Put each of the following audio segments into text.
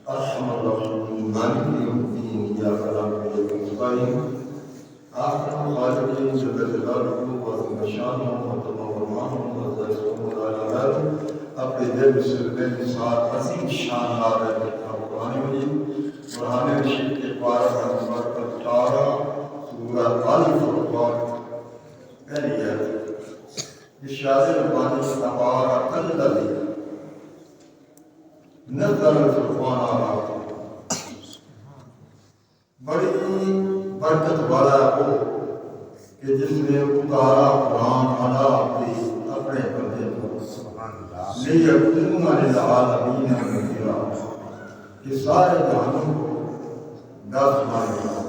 ارحم الراحمین مالک یوم الدین ایاک نعبد و ایاک نستعین احکم الخالقین جل جلالہ و عظیم شانہ و تمام فرمانہ و عزیز اپنے دل سے دل ساتھ عظیم شان ہے قرآن مجید قرآن رشید کے پارہ نمبر 18 سورہ الفرقان پہلی آیت ارشاد ربانی تبارک الذی نزل الفرقان علی بڑی برکت والا وہ کہ جس نے اتارا قرآن علی اپنے بندے کو لیکون للعالمین نذیرا کہ سارے جہانوں کو ڈر سنانے والا۔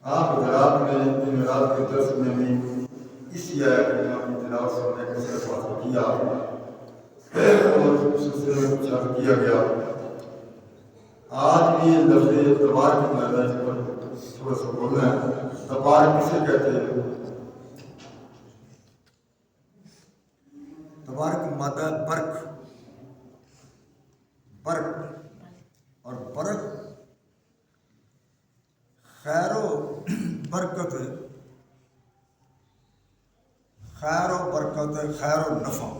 آپ حضرات نے جمعرات کے درس میں بھی اسی آیت کی تلاوت سننے کا سلسلہ کیا اور سلسلے میں کچھ عرض کیا گیا۔ آج بھی لفظ تبارک کی میں تھوڑا سا بولنا ہے۔ تبارک کسے کہتے ہیں؟ تبارک مادہ برق، برق اور برق خیر و برکت، خیر و برکت، خیر و نفع،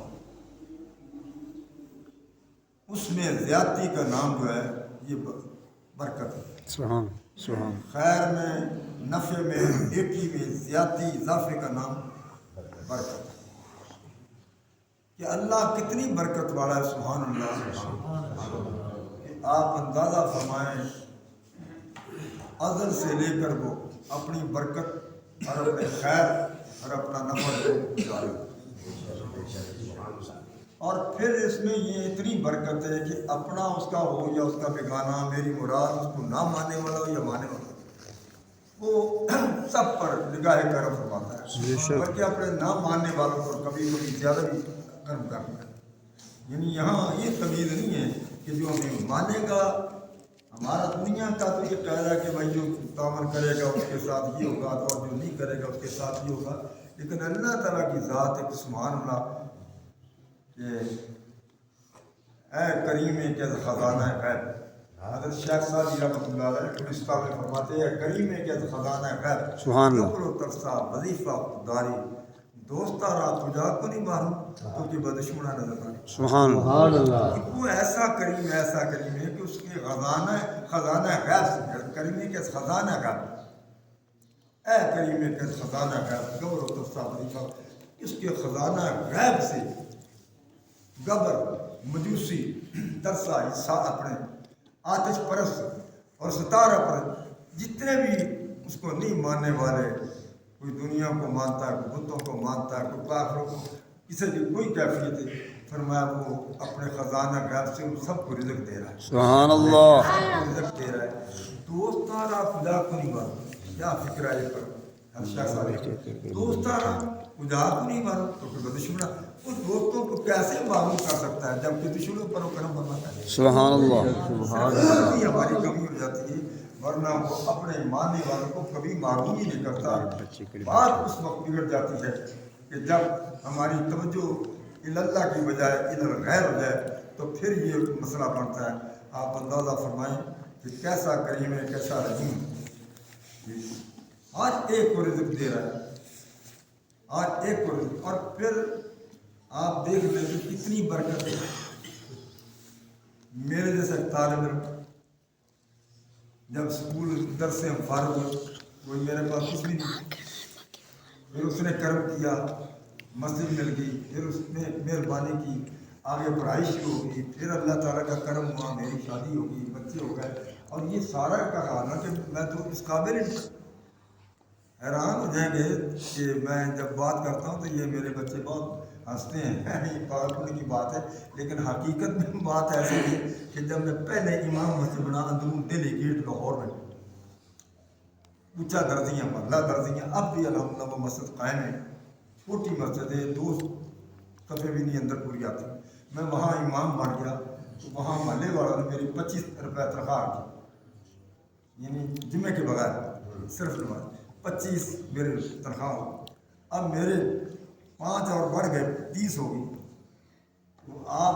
اس میں زیادتی کا نام جو ہے یہ برکت ہے۔ سبحان سبحان۔ خیر میں، نفع میں، نیکی میں زیادتی اضافے کا نام برکت ہے۔ کہ اللہ کتنی برکت والا ہے، سبحان اللہ۔ کہ آپ اندازہ فرمائیں ازل سے لے کر وہ اپنی برکت اور اپنے خیر اور اپنا نفع کو جاری، اور پھر اس میں یہ اتنی برکت ہے کہ اپنا اس کا ہو یا اس کا بیگانہ، میری مراد اس کو نہ ماننے والا ہو یا ماننے والا ہو، وہ سب پر نگاہ کرم فرماتا ہے، بلکہ اپنے نہ ماننے والوں پر کبھی کبھی زیادہ بھی کرم کرتا ہے۔ یعنی یہاں یہ تمیز نہیں ہے کہ جو ہمیں مانے گا، ہمارا دنیا کا تو یہ قاعدہ ہے کہ بھائی جو تعامل کرے گا اس کے ساتھ یہ ہوگا، اور جو نہیں کرے گا اس کے ساتھ یہ ہوگا۔ لیکن اللہ تعالیٰ کی ذات ہے کہ سبحان اللہ کہ اے کریم کے خزانہ غیب، حضرت شیخ سعدی رحمۃ اللہ علیہ گلستان میں فرماتے ہیں کریم کے خزانہ غیب سبحان اللہ، شکر و ترسا وظیفہ داری دوستا را تجا کو نہیں معلوم تو کہ بدشمنہ نظر آئے۔ سبحان اللہ۔ وہ ایسا کریم ہے کہ اس کے خزانہ غیب سے، کریم کے خزانہ غیب، اے کریم کے خزانہ غیب گبر و ترسا وظیفہ، اس کے خزانہ غیب سے گبر، مجوسی، ترسا، اپنے آتش پرست اور ستارہ پرست جتنے بھی اس کو نہیں ماننے والے، کوئی دنیا کو مانتا ہے، کوئی بتوں کو مانتا ہے، کوئی کافروں کو، کسی کی کوئی کیفیت ہے، فرمایا وہ اپنے خزانہ غیب سے ان سب کو رزق دے رہا ہے۔ سبحان اللہ۔ رزق دے رہا ہے۔ دوستارا خدا کو نہیں مانو، کیا فکر ہے یہ پر دوستارا خدا کو نہیں مانو تو پھر دشمنہ اس دوستوں کو کیسے معلوم کر سکتا ہے جبکہ دشمنوں پر وہ کرم فرماتا ہے۔ سبحان اللہ۔ سبحان اللہ۔ یہ ہماری کمی ہو جاتی ہے، ورنہ وہ اپنے ماننے والوں کو کبھی معلوم ہی نہیں کرتا۔ بات اس وقت بگڑ جاتی ہے کہ جب ہماری توجہ اللہ کی بجائے الغیر ہو جائے تو پھر یہ مسئلہ بنتا ہے۔ آپ اندازہ فرمائیں کہ کیسا کریم ہے، کیسا رحیم ہے۔ آج ایک کو رزق دے رہا ہے، آج ایک کو رزق، اور پھر آپ دیکھ لیں کہ کتنی برکت ہے۔ میرے جیسے طالب علم جب اسکول درس سے فارغ ہوئے، کوئی میرے پاس کچھ بھی نہیں، پھر اس نے کرم کیا، مسجد مل گئی، پھر اس نے مہربانی کی، آگے پڑھائی شروع ہو گئی، پھر اللہ تعالیٰ کا کرم ہوا، میری شادی ہو گئی، بچے ہو گئے، اور یہ سارا کا حالانکہ میں تو اس قابل ہی نہیں۔ حیران ہو جائیں گے کہ میں جب بات کرتا ہوں تو یہ میرے بچے بہت ہنستے ہیں، یہ پاگل کی بات ہے، لیکن حقیقت میں بات ایسی ہے کہ جب میں پہلے امام مسجد بنا اندرون دہلی گیٹ لاہور میں، اونچا درزیاں محلہ درزیاں، اب بھی الحمدللہ وہ مسجد قائم ہے، چھوٹی مسجد ہے، 2 صفحے بھی نہیں اندر پوری آتی، میں وہاں امام بن گیا تو وہاں محلے والوں نے میری 25 روپے تنخواہ کی، یعنی جمعے کے بغیر صرف نماز 25 میرے تنخواہ ہو۔ اب میرے 5 اور بڑھ گئے، 30 ہو گئی۔ تو آپ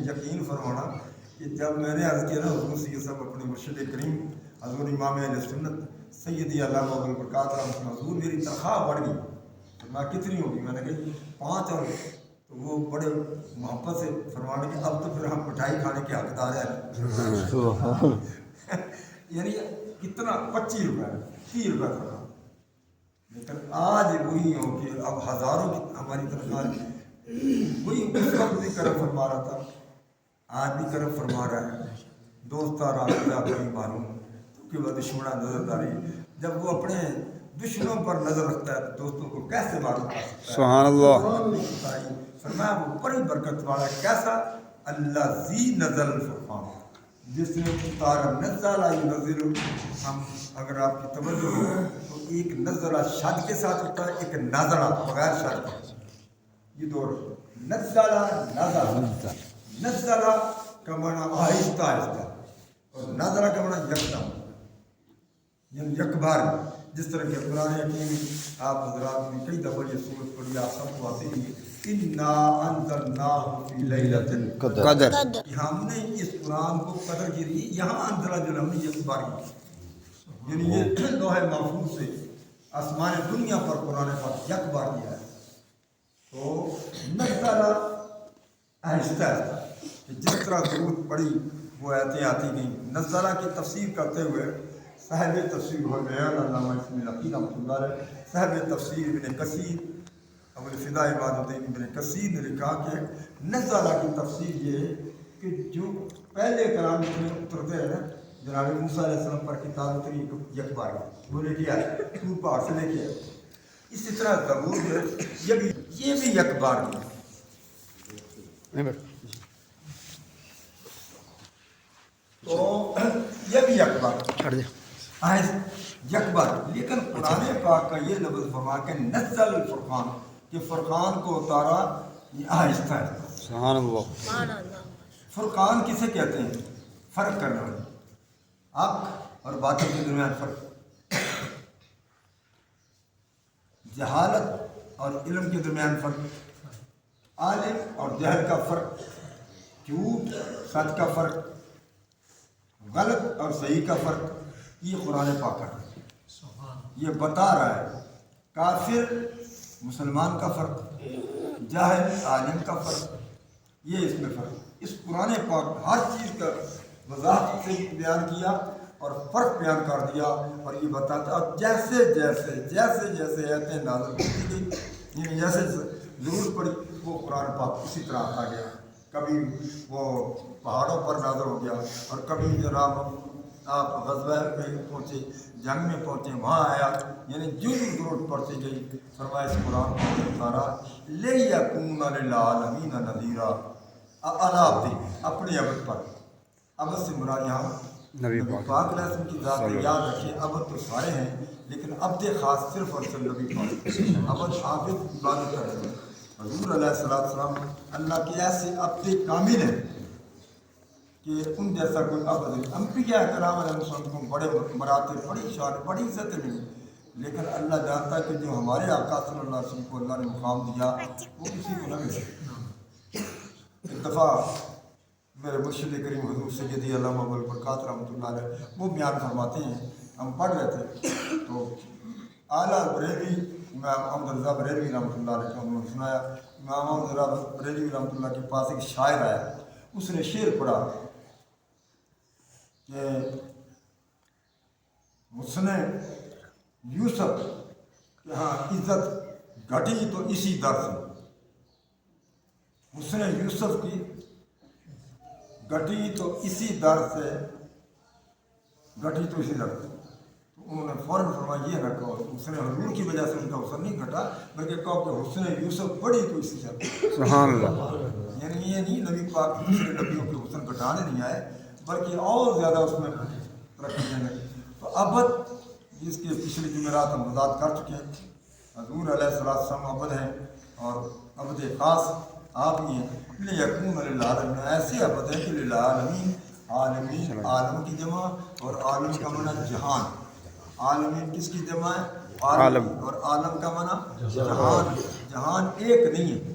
یقین فرمانا کہ جب میں نے عرض کیا نا حضور سید صاحب اپنے مرشد کریم حضور امام اہل سنت سیدی علامہ ابوالبرکات رحمۃ اللہ، حضور میری تنخواہ بڑھ گئی، میں کتنی ہوگی؟ میں نے کہی 5 اور تو وہ بڑے محبت سے فرمانے کہ اب تو پھر ہم مٹھائی کھانے کے حقدار ہیں یعنی کتنا 25 روپے 30 روپے تنخواہ، لیکن آج وہی ہو کہ اب ہزاروں کی ہماری تنخواہ، وہی اس وقت بھی کرم فرما رہا تھا، آج بھی کرم فرما رہا ہے۔ دوست رابطہ کوئی معلوم کہ وہ دشمنہ نظر داری، جب وہ اپنے دشمنوں پر نظر رکھتا ہے تو دوستوں کو کیسے معلوم کر سکتا ہے؟ سبحان اللہ۔ فرمایا وہ بڑی برکت والا کیسا؟ اللہ ذی نزل الفرقان، جس نے اتارا نزل نزل، ہم اگر آپ کی توجہ ہو تو ایک نزلہ شد کے ساتھ ہوتا ہے، ایک نازلہ بغیر شد کا، یہ دور نزلہ نازلہ، نزلہ کا معنی آہستہ آہستہ اور نازلہ کا معنی یکدم، یعنی یکبار، جس طرح کہ قرآن حکیم آپ حضرات نے کئی دفعہ یہ سورت پڑھی، آپ سب کو آتی ہے اِنَّا أَنزَلْنَاهُ فِي لَيْلَةِ قدر کہ ہم نے اس قرآن کو قدر کی رہی، یہاں انزلہ جو ہم نے یہ اخبار کی، یعنی یہ لوح محفوظ سے آسمان دنیا پر قرآن پاک یک بار دیا ہے، تو نزلہ آہستہ آہستہ، جس طرح ضرورت پڑی وہ آیتیں آتی گئیں۔ نزلہ کی تفسیر کرتے ہوئے صاحب تفسیر بیان علامہ اسم العقیل رحمۃ اللہ علیہ، صاحب تفسیر ابن کثیر ابو الفدا عماد الدین ابن کثیر نے لکھا کہ نزلہ کی تفسیر یہ ہے کہ جو پہلے کلام میں اترتے ہیں نا جناب موسیٰ علیہ السلام پر کتاب اتری یک بار وہ لے کے آئے، طور پہاڑ سے لے کے آئے، اسی طرح زبور جو ہے یہ بھی یک بار کی، تو یہ بھی یک بار یک بار، لیکن قرآن پاک کا یہ لفظ فرما کہ نزل الفرقان، کہ فرقان کو اتارا، یہ آہستہ آہستہ۔ سبحان اللہ۔ فرقان کسے کہتے ہیں؟ فرق کرنے والے، حق اور باطل کے درمیان فرق، جہالت اور علم کے درمیان فرق، عالم اور جہل کا فرق، جھوٹ سچ کا فرق، غلط اور صحیح کا فرق، یہ قرآن پاک ہے، یہ بتا رہا ہے کافر مسلمان کا فرق، جاہل عالم کا فرق، یہ اس میں فرق، اس قرآن پاک ہر چیز کا وضاحت سے بیان کیا اور فرق بیان کر دیا، اور یہ بتاتا، اور جیسے جیسے جیسے جیسے آیتیں نازل ہوتی گئی، یعنی جیسے ضرورت پڑی وہ قرآن پاک اسی طرح آتا گیا، کبھی وہ پہاڑوں پر نازل ہو گیا، اور کبھی جناب آپ غزوہ میں پہنچے، جنگ میں پہنچے، وہاں آیا، یعنی جو ضرورت پڑتی گئی، فرمایا اس قرآن کو اتارا لِيَكُونَ لِلْعَالَمِينَ نَذِيرًا، اپنی عبد پر، عبد سے مراد یہاں نبی پاک علیہ السلام کی ذات ہے، یاد رکھیے عبد تو سارے ہیں لیکن عبد خاص صرف اور صرف نبی پاک، عبد عابد عبادت کرتے ہیں، حضور علیہ السلام اللہ کے ایسے عبد کامل ہیں کہ ان جیسا کوئی عبد نہیں۔ انبیاء کرام علیہ السلام کو بڑے مراتب، بڑی شان، بڑی عزت ملی، لیکن اللہ جانتا ہے کہ جو ہمارے آقا صلی اللہ علیہ وسلم کو اللہ نے مقام دیا وہ کسی کو نہ ملے۔ ایک دفعہ میرے مرشد کریم حضور سیدی علامہ ابوالبرکات رحمۃ اللہ علیہ وہ بیان فرماتے ہیں، ہم پڑھ رہے تھے تو اعلیٰ بریلوی امام محمد رضا بریلوی رحمۃ اللہ علیہ کو انہوں نے سنایا، امام محمد رضا بریلوی رحمۃ اللہ کے پاس ایک شاعر آیا، اس نے شعر پڑھا کہ حسن یوسف کہ ہاں عزت گھٹی تو اسی در سے، حسن یوسف کی گھٹی تو اسی در سے، گھٹی تو اسی در سے، تو انہوں نے فوراً فرمایا یہ نہ کہو حسن حضور کی وجہ سے ان کا حسن نہیں گھٹا، بلکہ کہو کہ حسن یوسف بڑی تو اسی در سے۔ سبحان اللہ۔ یعنی یہ نہیں نبی پاک دوسرے نبیوں کے حسن گھٹانے نہیں آئے بلکہ اور زیادہ اس میں ترقی دینے۔ تو عبد جس کے پچھلی جمعرات ہم وضاحت کر چکے ہیں، حضور علیہ السلام عبد ہیں اور عبد خاص آپ ہی ہیں، لِيَكُونَ لِلْعَالَمِينَ، ایسے عبد ہیں کہ لِلْعَالَمِينَ، عالمین، عالم کی جمع، اور عالم کا معنی جہان، عالمین کس کی جمع ہے؟ عالم، اور عالم کا معنی جہان، جہان ایک نہیں ہے،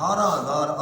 18,000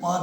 5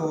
2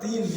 3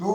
2